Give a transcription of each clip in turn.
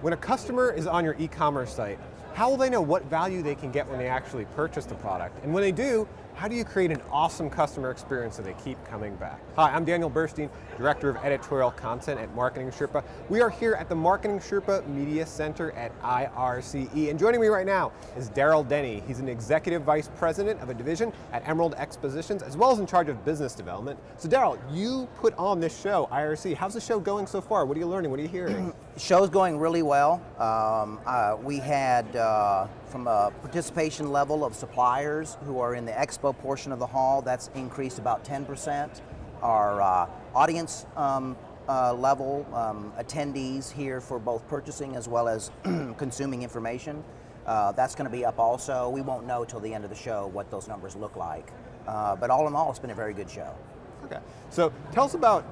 When a customer is on your e-commerce site, how will they know what value they can get when they actually purchase the product? And when they do, how do you create an awesome customer experience so they keep coming back? Hi, I'm Daniel Burstein, Director of Editorial Content at MarketingSherpa. We are here at the MarketingSherpa Media Center at IRCE. And joining me right now is Darrell Denny. He's an Executive Vice President of a division at Expositions, as well as in charge of business development. So Darrell, you put on this show, IRCE. How's the show going so far? What are you learning? What are you hearing? The show's going really well. We had from a participation level of suppliers who are in the expo portion of the hall, that's increased about 10%. Our audience level attendees here for both purchasing as well as consuming information, that's going to be up also. We won't know till the end of the show what those numbers look like. But all in all, it's been a very good show. Okay, so tell us about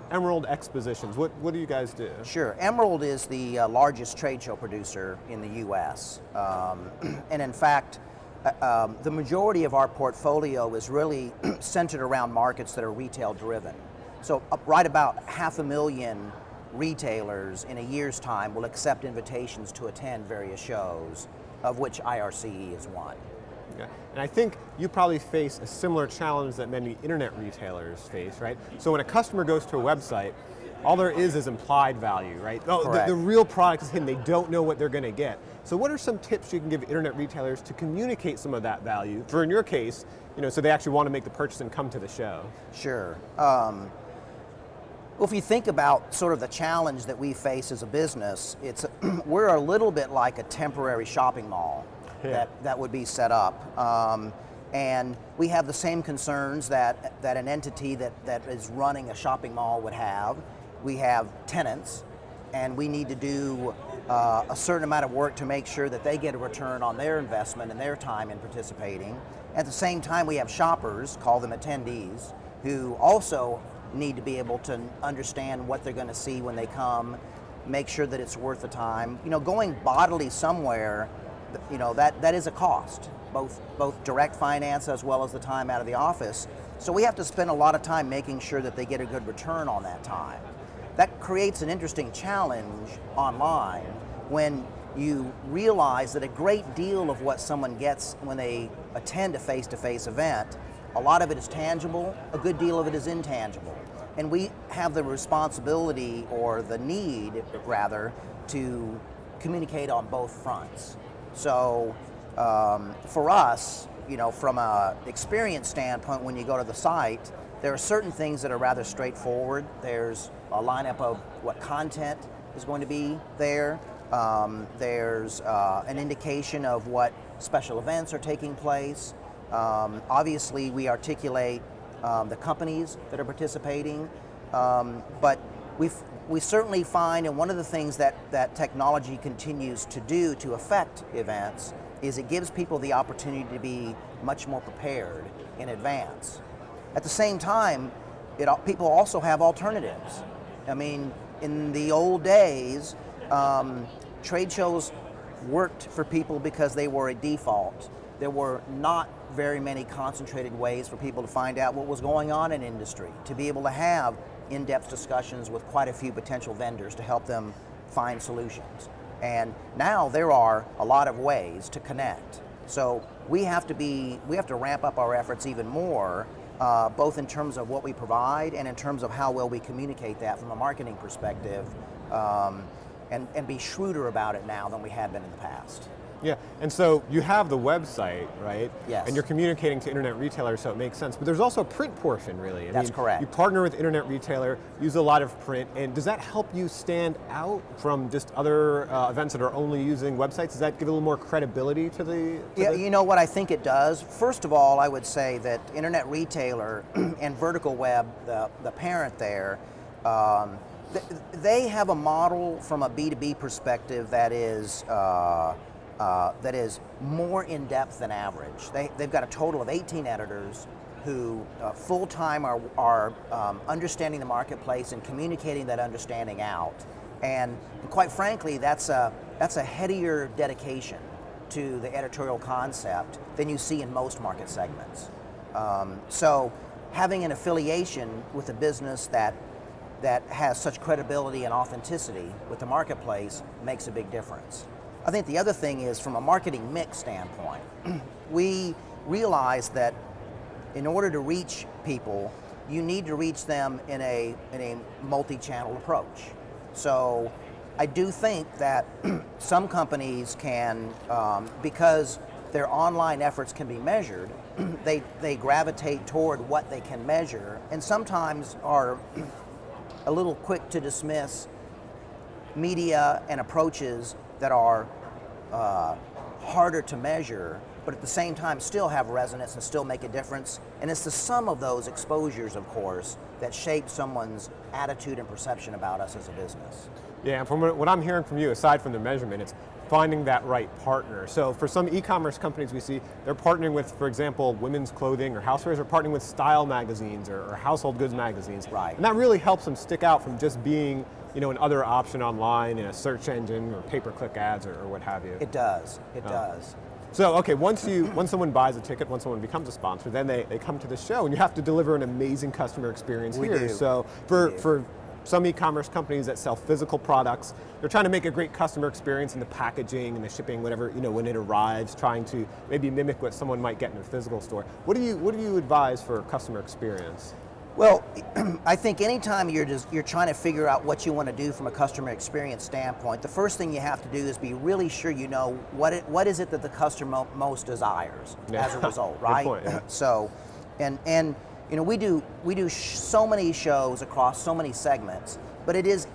Expositions. What do you guys do? Sure, Emerald is the largest trade show producer in the US. And in fact, the majority of our portfolio is really centered around markets that are retail driven. So right about 500,000 retailers in a year's time will accept invitations to attend various shows, of which IRCE is one. Okay. And I think you probably face a similar challenge that many internet retailers face, right? So when a customer goes to a website, all there is implied value, right? Oh, the real product is hidden. They don't know what they're going to get. So what are some tips you can give internet retailers to communicate some of that value, for in your case, so they actually want to make the purchase and come to the show? Sure. Well, if you think about sort of the challenge that we face as a business, we're a little bit like a temporary shopping mall. Yeah. That would be set up. And we have the same concerns that an entity that is running a shopping mall would have. We have tenants, and we need to do a certain amount of work to make sure that they get a return on their investment and their time in participating. At the same time, we have shoppers, call them attendees, who also need to be able to understand what they're going to see when they come, make sure that it's worth the time. Going bodily somewhere, that is a cost, both direct finance as well as the time out of the office. So we have to spend a lot of time making sure that they get a good return on that time. That creates an interesting challenge online when you realize that a great deal of what someone gets when they attend a face-to-face event, a lot of it is tangible, a good deal of it is intangible. And we have the responsibility, or the need rather, to communicate on both fronts. So for us, from an experience standpoint, when you go to the site, there are certain things that are rather straightforward. There's a lineup of what content is going to be there. There's an indication of what special events are taking place. Obviously, we articulate the companies that are participating, but we certainly find, and one of the things that technology continues to do to affect events is it gives people the opportunity to be much more prepared in advance. At the same time, people also have alternatives. I mean, in the old days, trade shows worked for people because they were a default. There were not very many concentrated ways for people to find out what was going on in industry, to be able to have in-depth discussions with quite a few potential vendors to help them find solutions. And now there are a lot of ways to connect. So we have to ramp up our efforts even more, both in terms of what we provide and in terms of how well we communicate that from a marketing perspective, and be shrewder about it now than we had been in the past. Yeah, and so you have the website, right? Yes. And you're communicating to internet retailers, so it makes sense. But there's also a print portion, really. That's correct. You partner with internet retailer, use a lot of print, and does that help you stand out from just other events that are only using websites? Does that give a little more credibility to the? You know what I think it does? First of all, I would say that internet retailer and vertical web, the parent there, they have a model from a B2B perspective that is more in-depth than average. They've got a total of 18 editors who full-time are understanding the marketplace and communicating that understanding out. And quite frankly, that's a headier dedication to the editorial concept than you see in most market segments. So having an affiliation with a business that that has such credibility and authenticity with the marketplace makes a big difference. I think the other thing is, from a marketing mix standpoint, we realize that in order to reach people, you need to reach them in a multi-channel approach. So I do think that some companies can, because their online efforts can be measured, they gravitate toward what they can measure, and sometimes are a little quick to dismiss media and approaches that are harder to measure, but at the same time still have resonance and still make a difference. And it's the sum of those exposures, of course, that shape someone's attitude and perception about us as a business. Yeah, and from what I'm hearing from you, aside from the measurement, it's finding that right partner. So for some e-commerce companies we see, they're partnering with, for example, women's clothing or housewares, or partnering with style magazines or household goods magazines. Right. And that really helps them stick out from just being, you know, an other option online in a search engine or pay-per-click ads or what have you. It does, it does. So, okay, once someone buys a ticket, once someone becomes a sponsor, then they come to the show, and you have to deliver an amazing customer experience We here. do. So for some e-commerce companies that sell physical products, they're trying to make a great customer experience in the packaging and the shipping, whatever, you know, when it arrives, trying to maybe mimic what someone might get in a physical store. What do you advise for customer experience? Well, I think anytime you're trying to figure out what you want to do from a customer experience standpoint, the first thing you have to do is be really sure you know what is it that the customer most desires as a result, right? Good point, yeah. So, and you know, we do so many shows across so many segments, but it is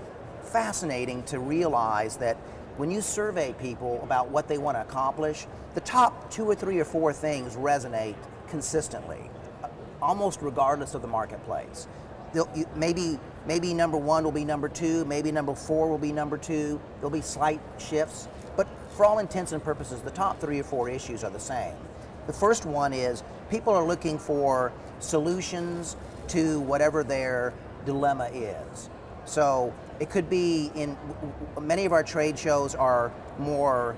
fascinating to realize that when you survey people about what they want to accomplish, the top 2 or 3 or 4 things resonate consistently, almost regardless of the marketplace. Maybe number 1 will be number 2, maybe number 4 will be number 2, there'll be slight shifts, but for all intents and purposes, the top 3 or 4 issues are the same. The first one is people are looking for solutions to whatever their dilemma is. So it could be many of our trade shows are more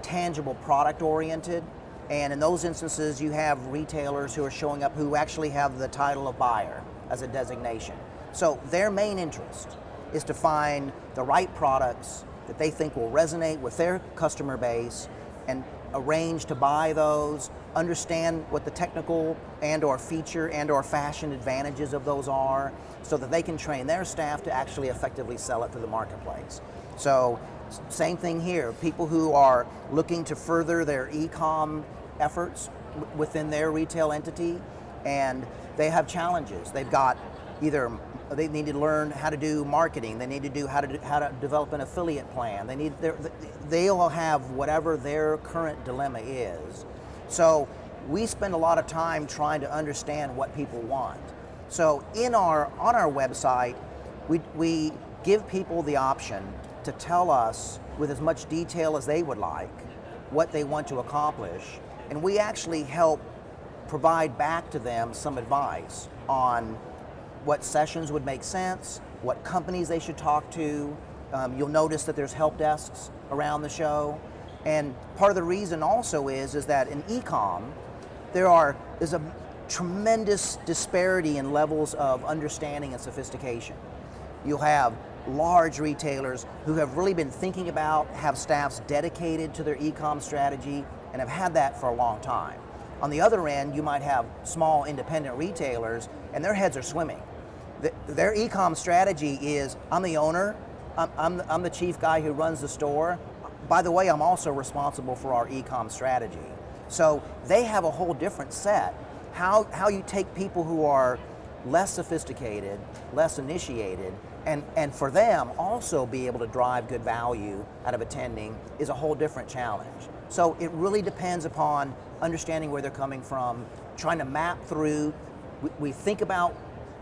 tangible product oriented, and in those instances you have retailers who are showing up who actually have the title of buyer as a designation. So their main interest is to find the right products that they think will resonate with their customer base and arrange to buy those, understand what the technical and or feature and or fashion advantages of those are, so that they can train their staff to actually effectively sell it to the marketplace. So same thing here, people who are looking to further their e-com efforts within their retail entity, and they have challenges. They've got they need to learn how to do marketing, they need to do how to develop an affiliate plan, they all have whatever their current dilemma is. So we spend a lot of time trying to understand what people want. So on our website, we give people the option to tell us with as much detail as they would like what they want to accomplish, and we actually help provide back to them some advice on what sessions would make sense, what companies they should talk to. You'll notice that there's help desks around the show. And part of the reason also is that in e-com, there's a tremendous disparity in levels of understanding and sophistication. You'll have large retailers who have really been thinking about, have staffs dedicated to their e-com strategy and have had that for a long time. On the other end, you might have small independent retailers and their heads are swimming. Their e-com strategy is, I'm the owner, I'm the chief guy who runs the store. By the way, I'm also responsible for our e-com strategy. So they have a whole different set. How you take people who are less sophisticated, less initiated, and for them also be able to drive good value out of attending is a whole different challenge. So it really depends upon understanding where they're coming from, trying to map through. We think about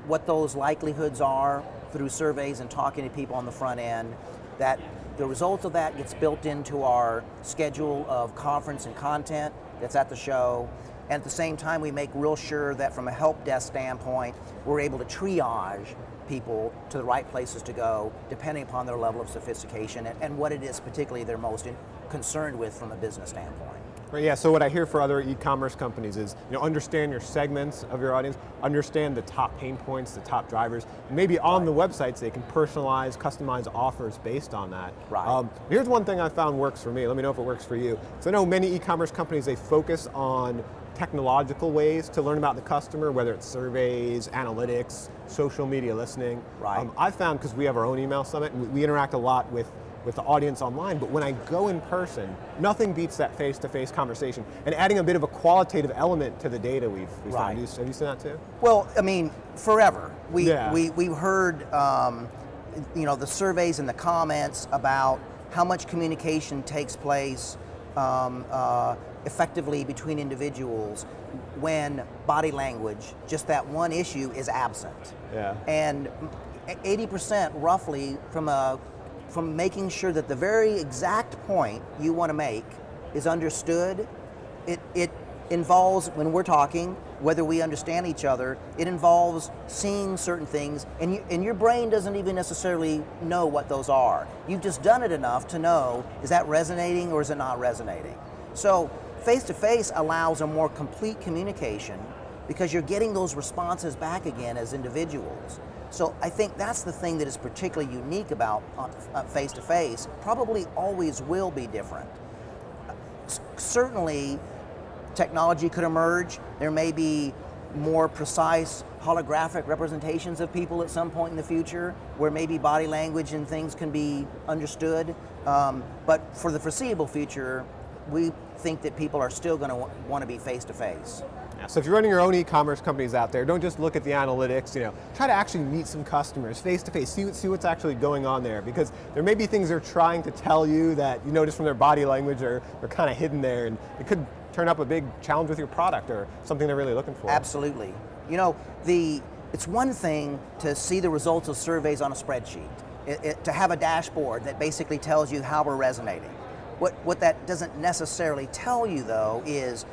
what those likelihoods are through surveys and talking to people on the front end, that the result of that gets built into our schedule of conference and content that's at the show. And at the same time, we make real sure that from a help desk standpoint, we're able to triage people to the right places to go, depending upon their level of sophistication and what it is particularly they're most concerned with from a business standpoint. Right, yeah, so what I hear for other e-commerce companies is, understand your segments of your audience, understand the top pain points, the top drivers, and maybe on the websites they can personalize, customize offers based on that. Right. Here's one thing I found works for me. Let me know if it works for you. So I know many e-commerce companies, they focus on technological ways to learn about the customer, whether it's surveys, analytics, social media listening. Right. I've found, because we have our own email summit, and we interact a lot with the audience online, but when I go in person, nothing beats that face-to-face conversation and adding a bit of a qualitative element to the data we've found. Have you seen that too? Well, I mean, forever. We've heard the surveys and the comments about how much communication takes place effectively between individuals when body language, just that one issue, is absent. Yeah. And 80% roughly from making sure that the very exact point you want to make is understood. It involves, when we're talking, whether we understand each other, it involves seeing certain things, and your brain doesn't even necessarily know what those are. You've just done it enough to know, is that resonating or is it not resonating? So face-to-face allows a more complete communication because you're getting those responses back again as individuals. So I think that's the thing that is particularly unique about face-to-face, probably always will be different. Certainly, technology could emerge. There may be more precise holographic representations of people at some point in the future, where maybe body language and things can be understood. But for the foreseeable future, we think that people are still going to want to be face-to-face. So if you're running your own e-commerce companies out there, don't just look at the analytics, try to actually meet some customers face to face, see what's actually going on there, because there may be things they're trying to tell you that you notice from their body language are kind of hidden there, and it could turn up a big challenge with your product or something they're really looking for. Absolutely. It's one thing to see the results of surveys on a spreadsheet, to have a dashboard that basically tells you how we're resonating. What that doesn't necessarily tell you, though, is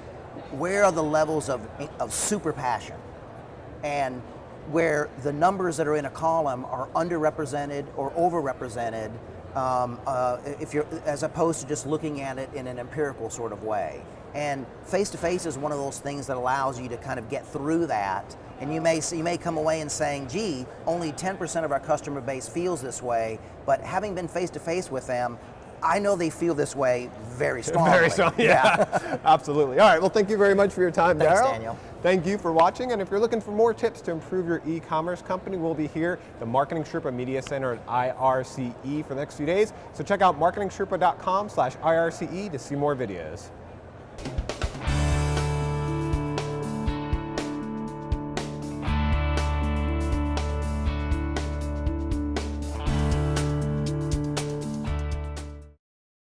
where are the levels of super passion, and where the numbers that are in a column are underrepresented or overrepresented, as opposed to just looking at it in an empirical sort of way. And face-to-face is one of those things that allows you to kind of get through that. And you may come away and saying, gee, only 10% of our customer base feels this way, but having been face-to-face with them, I know they feel this way very strongly. Very strong, yeah. Absolutely. All right, well, thank you very much for your time, Darrell. Thanks, Daniel. Thank you for watching, and if you're looking for more tips to improve your e-commerce company, we'll be here at the MarketingSherpa Media Center at IRCE for the next few days. So check out MarketingSherpa.com/IRCE to see more videos.